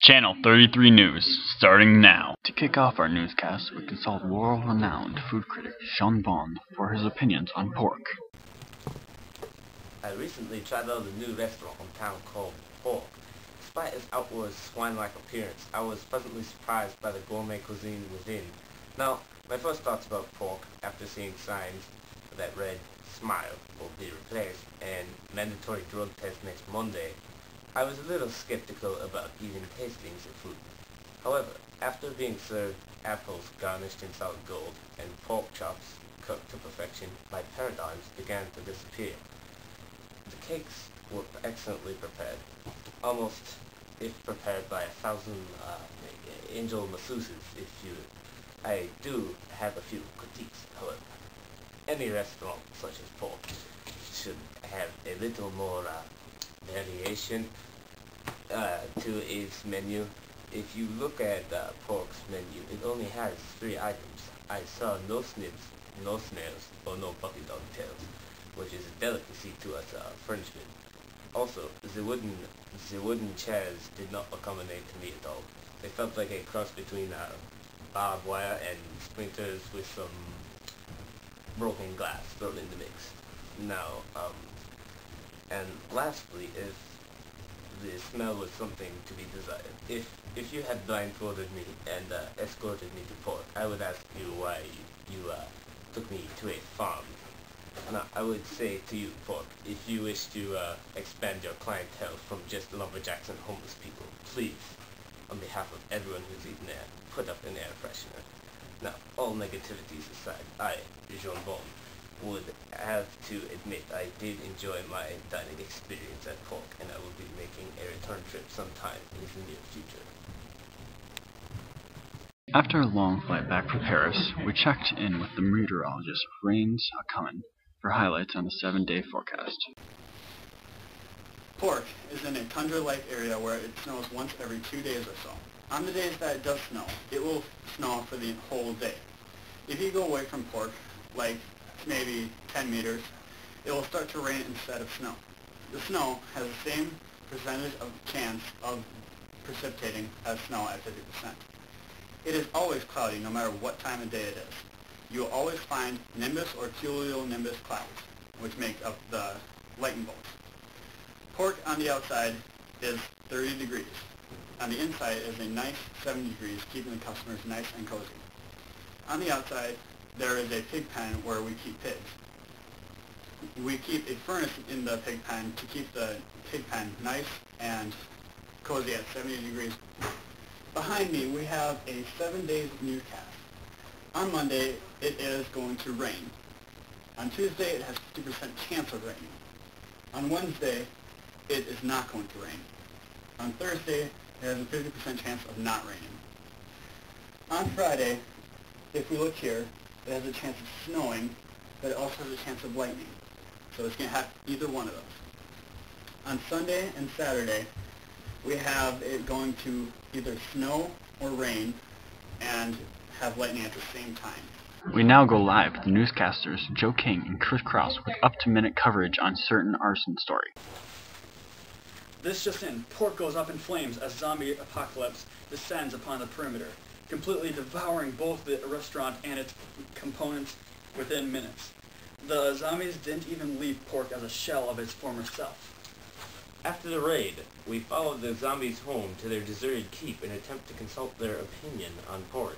Channel 33 News, starting now. To kick off our newscast, we consult world-renowned food critic Sean Bond for his opinions on pork. I recently tried out a new restaurant in town called Pork. Despite its outward swine-like appearance, I was pleasantly surprised by the gourmet cuisine within. Now, my first thoughts about pork, after seeing signs that read, "Smile will be replaced," and mandatory drug test next Monday, I was a little skeptical about even tasting the food. However, after being served apples garnished in solid gold and pork chops cooked to perfection, my paradigms began to disappear. The cakes were excellently prepared, almost if prepared by 1,000 angel masseuses, if you. I do have a few critiques, however. Any restaurant such as Pork should have a little more variation to its menu. If you look at Pork's menu, it only has 3 items. I saw no snibs, no snails, or no puppy dog tails, which is a delicacy to us Frenchmen. Also, the wooden chairs did not accommodate to me at all. They felt like a cross between barbed wire and splinters with some broken glass thrown in the mix. Now, and lastly, if the smell was something to be desired. If you had blindfolded me and escorted me to Pork, I would ask you why you took me to a farm. Now, I would say to you, Pork, if you wish to expand your clientele from just lumberjacks and homeless people, please, on behalf of everyone who's eaten there, put up an air freshener. Now, all negativities aside, I, Jean Bon, would have to admit I did enjoy my dining experience at Pork, and I will be making a return trip sometime in the near future. After a long flight back from Paris, we checked in with the meteorologist Rains Hakumen for highlights on the 7-day forecast. Pork is in a tundra-like area where it snows once every 2 days or so. On the days that it does snow, it will snow for the whole day. If you go away from Pork, like maybe 10 meters, it will start to rain instead of snow. The snow has the same percentage of chance of precipitating as snow at 50%. It is always cloudy no matter what time of day it is. You will always find nimbus or cumulonimbus clouds, which make up the lightning bolts. Pork on the outside is 30 degrees. On the inside is a nice 70 degrees, keeping the customers nice and cozy. On the outside, there is a pig pen where we keep pigs. We keep a furnace in the pig pen to keep the pig pen nice and cozy at 70 degrees. Behind me, we have a 7 days newscast. On Monday, it is going to rain. On Tuesday, it has 50% chance of raining. On Wednesday, it is not going to rain. On Thursday, it has a 50% chance of not raining. On Friday, if we look here, it has a chance of snowing, but it also has a chance of lightning. So it's going to have either one of those. On Sunday and Saturday, we have it going to either snow or rain and have lightning at the same time. We now go live with the newscasters Joe King and Chris Krause with up-to-minute coverage on certain arson story. This just in, Pork goes up in flames as zombie apocalypse descends upon the perimeter, completely devouring both the restaurant and its components within minutes. The zombies didn't even leave Pork as a shell of its former self. After the raid, we followed the zombies home to their deserted keep in an attempt to consult their opinion on Pork.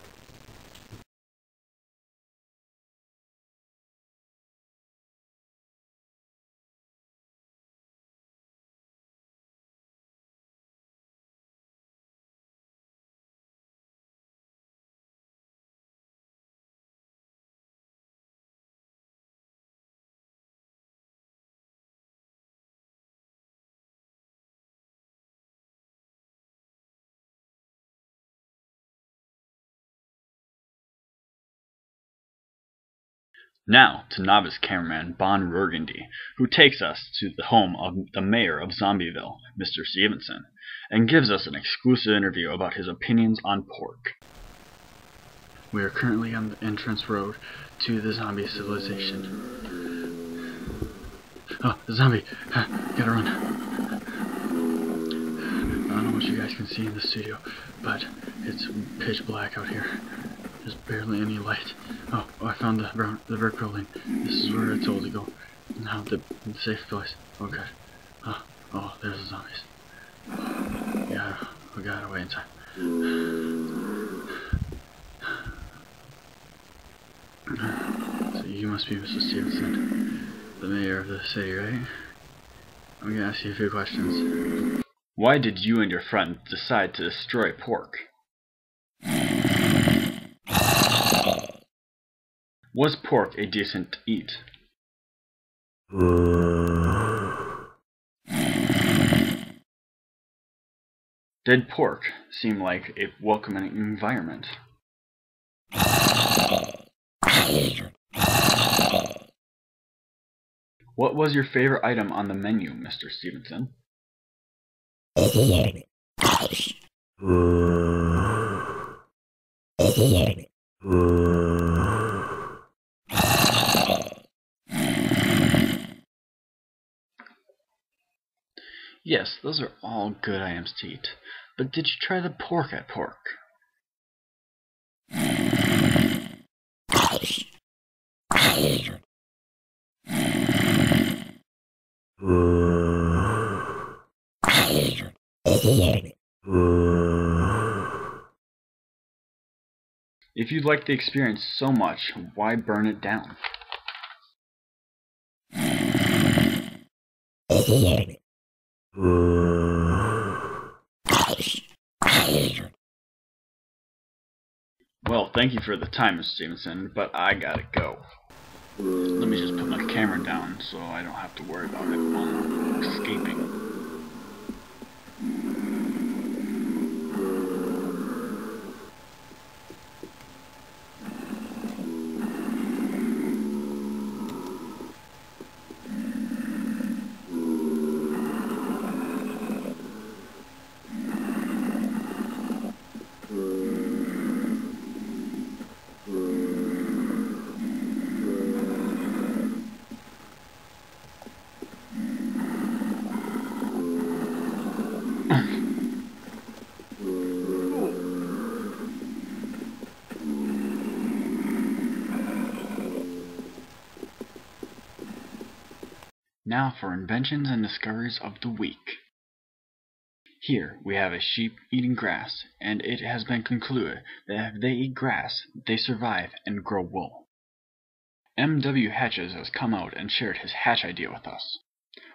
Now to novice cameraman Bon Burgundy, who takes us to the home of the mayor of Zombieville, Mr. Stevenson, and gives us an exclusive interview about his opinions on Pork. We are currently on the entrance road to the zombie civilization. Oh, the zombie! Gotta run. I don't know what you guys can see in the studio, but it's pitch black out here. There's barely any light. Oh, I found the brick building. This is where I told you to go. Now the safe place. Oh god. Oh, there's the zombies. We gotta wait in time. So you must be Mr. Stevenson, the mayor of the city, right? I'm gonna ask you a few questions. Why did you and your friend decide to destroy pork? Was pork a decent eat? Did pork seem like a welcoming environment? What was your favorite item on the menu, Mr. Stevenson? Yes, those are all good items to eat, but did you try the pork at pork? If you liked the experience so much, why burn it down? Well, thank you for the time, Mr. Stevenson, but I gotta go. Let me just put my camera down so I don't have to worry about it while I'm escaping. Now for inventions and discoveries of the week. Here we have a sheep eating grass, and it has been concluded that if they eat grass, they survive and grow wool. M.W. Hatches has come out and shared his hatch idea with us.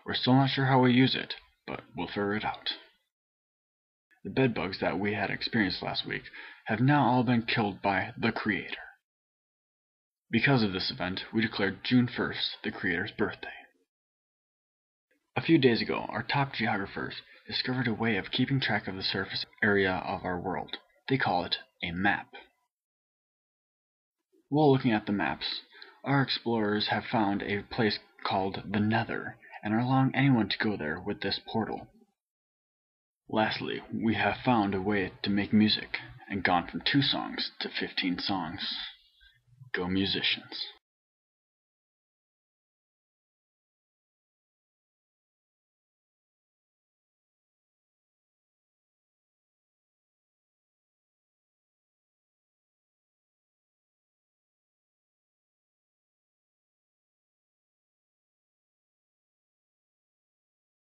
We're still not sure how we use it, but we'll figure it out. The bedbugs that we had experienced last week have now all been killed by the Creator. Because of this event, we declared June 1st the Creator's birthday. A few days ago, our top geographers discovered a way of keeping track of the surface area of our world. They call it a map. While looking at the maps, our explorers have found a place called the Nether, and are allowing anyone to go there with this portal. Lastly, we have found a way to make music, and gone from 2 songs to 15 songs. Go musicians.